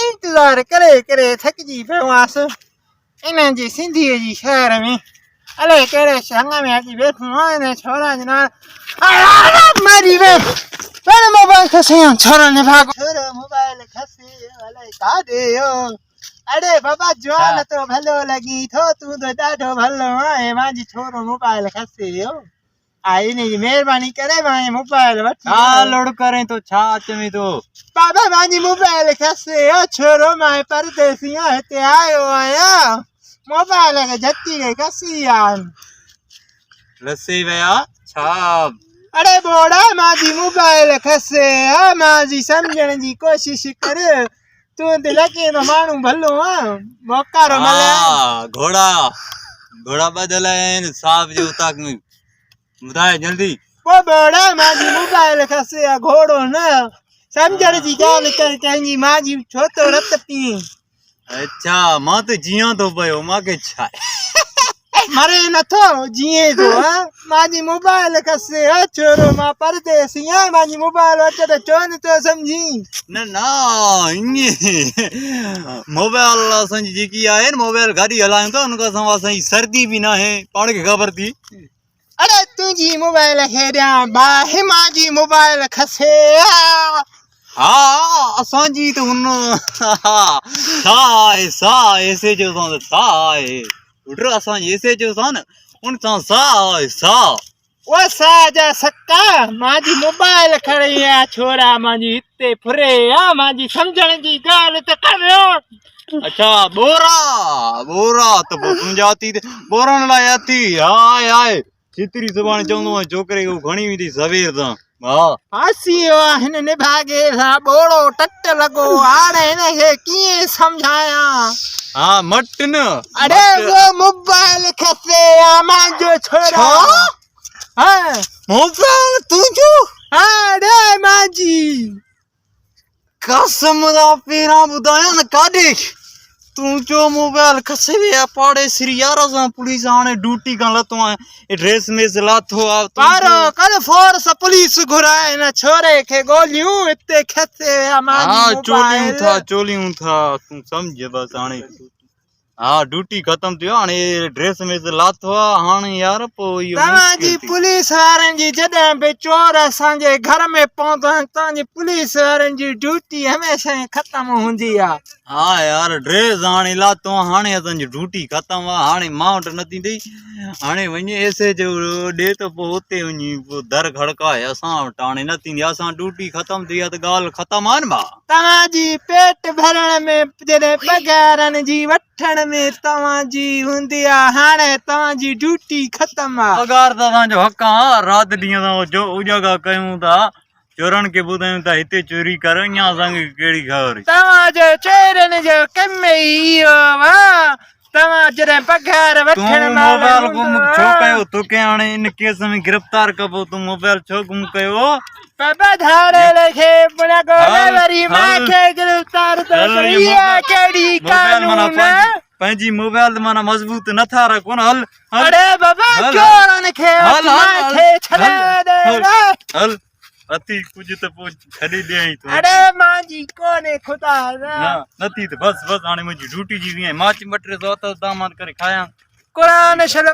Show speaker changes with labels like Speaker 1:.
Speaker 1: इंतज़ार करे करे थकिजी पियो हुआसि इन्हनि जी सिंधीअ जी शहर में अलाए कहिड़े संग में अची वेठो आहियां छोरा जे नाल मरी वियो पहिरियों मोबाइल खसियो छोरनि ने भागो छोरो मोबाइल खसे अलाए काॾे वियो अरे बाबा जवान तो भलो लगी थो तूं तो ॾाढो भलो आहे मुंहिंजी छोरो मोबाइल खसे वियो आई नहीं मेहरबानी करे मैं मोबाइल वठी
Speaker 2: लोड करें तो छा चमी तो
Speaker 1: बाबा मुंहिंजी मोबाइल खसे वियो छोरो मैं परदेसी आहियां हिते आयो आहियां मोबाइल खे झटी खे खसी
Speaker 2: लसी वया छा
Speaker 1: अरे बोड़ा मुंहिंजी मोबाइल खसे मुंहिंजी सम्झण जी कोशिश कर तूं त लॻे तो माण्हू भलो आहे मोकारो
Speaker 2: घोड़ा घोड़ा बदल आहिनि साहब जे उताक में ॿुधाए जल्दी
Speaker 1: वो बोड़ा मुंहिंजी मोबाइल खसे घोड़ो न सम्झण जी ॻाल्हि कर कंहिंजी मां जी छो तो रत पीए
Speaker 2: अच्छा मां त जियां थो पियो मूंखे छा
Speaker 1: मरे नथो जीए तो मुंहिंजी मोबाइल खसे छोरो मां परदेसी आहियां मुंहिंजी मोबाइल वटि त छो नथो सम्झी
Speaker 2: न न ईअं मोबाइल असांजी जेकी आहे न मोबाइल गाॾी हलायूं था उन खां सवाइ असांजी सर्दी बि न आहे पाण खे ख़बर थी
Speaker 1: अरे तुझी मोबाइल खे ॾियां भाई मुंहिंजी मोबाइल खसे
Speaker 2: हा असांजी त हुन छा आहे ऐसे जो छा आहे पुट असांजी ऐसे जो था न उन सां सा आहे सा
Speaker 1: ओ सा जा सक्का मुंहिंजी मोबाइल खणी आ छोरा मुंहिंजी हिते फुरे मुंहिंजी सम्झण जी ॻाल्हि त कर
Speaker 2: अच्छा बोरा बोरा त पोइ तुंहिंजा अथी बोरनि लाइ अथी हाय हाय चितरी सुभाणे चवंदो आहे छोकिरे खे खणी वेंदी सवेर सां हा
Speaker 1: फासी वियो आहे हिन निभागे सां ॿोड़ो टट लॻो हाणे हिनखे कीअं सम्झायां
Speaker 2: हा मट न
Speaker 1: अरे वो मोबाइल खसे मुंहिंजो छोरा हाँ
Speaker 2: मोबाइल तुंहिंजो
Speaker 1: हा रे मुंहिंजी
Speaker 2: कसम दा पहिरां ॿुधायां न काॾे तुंहिंजो मोबाइल खसे विया पाड़ेसरी यार सां पुलिस हाणे ड्यूटी खां लथो आहे ड्रेस में लाथो आहे
Speaker 1: पारो कर फोर्स पुलिस घुराए हिन छोरे खे ॻोल्हियूं हिते खसे विया
Speaker 2: हा चोलियूं था तूं सम्झ बसि हाणे हा ड्यूटी ख़तम थियो हाणे ड्रेस में लाथो आहे हाणे यार पोइ
Speaker 1: तव्हांजी पुलिस वारनि जी जॾहिं बि चोर असांजे घर में पहुंदा आहिनि तव्हांजी पुलिस वारनि जी ड्यूटी हमेशह ख़तम हूंदी आहे
Speaker 2: हा यार ड्रेस हाणे लाथो हाणे असांजी ड्यूटी ख़तम आहे हाणे मां वटि न थींदी हाणे वञे ऐसे जो ॾे त पोइ उते वञी पोइ दर खड़काए असां वटि हाणे न थींदी असां ड्यूटी ख़तम थी आहे त ॻाल्हि ख़तम आहे न भाउ
Speaker 1: तव्हांजी पेट भरण में जॾहिं पघारनि जी वठण में तव्हांजी हूंदी आहे हाणे तव्हांजी ड्यूटी ख़तम आहे
Speaker 2: पघार त असांजो हक़ आहे राति ॾींहं असां उजागा कयूं था चोरनि खे ॿुधायूं था हिते चोरी कर या असांखे कहिड़ी ख़बर
Speaker 1: तव्हांजो चोरनि जो कम ई इहो तव्हां जॾहिं पघार वठण
Speaker 2: मोबाइल गुम छो कयो तोखे हाणे इन केस में गिरफ़्तार कबो तूं मोबाइल छो गुम कयो
Speaker 1: बाबा धाड़े खे पुना गोले वरी मांखे गिरफ़्तार त कहिड़ी कानून
Speaker 2: पंहिंजी मोबाइल माना मज़बूत नथा रखो न हल
Speaker 1: अरे बाबा चोरनि खे मांखे छॾे ॾे
Speaker 2: हल अति कुझु त पोइ छॾे ॾियईं तूं
Speaker 1: अरे मुंहिंजी कोन्हे खुदा
Speaker 2: नथी त बसि बसि हाणे मुंहिंजी ड्यूटी जी माच ॿ टे सौ त दामद करे खायां
Speaker 1: क़ुरान शरीफ़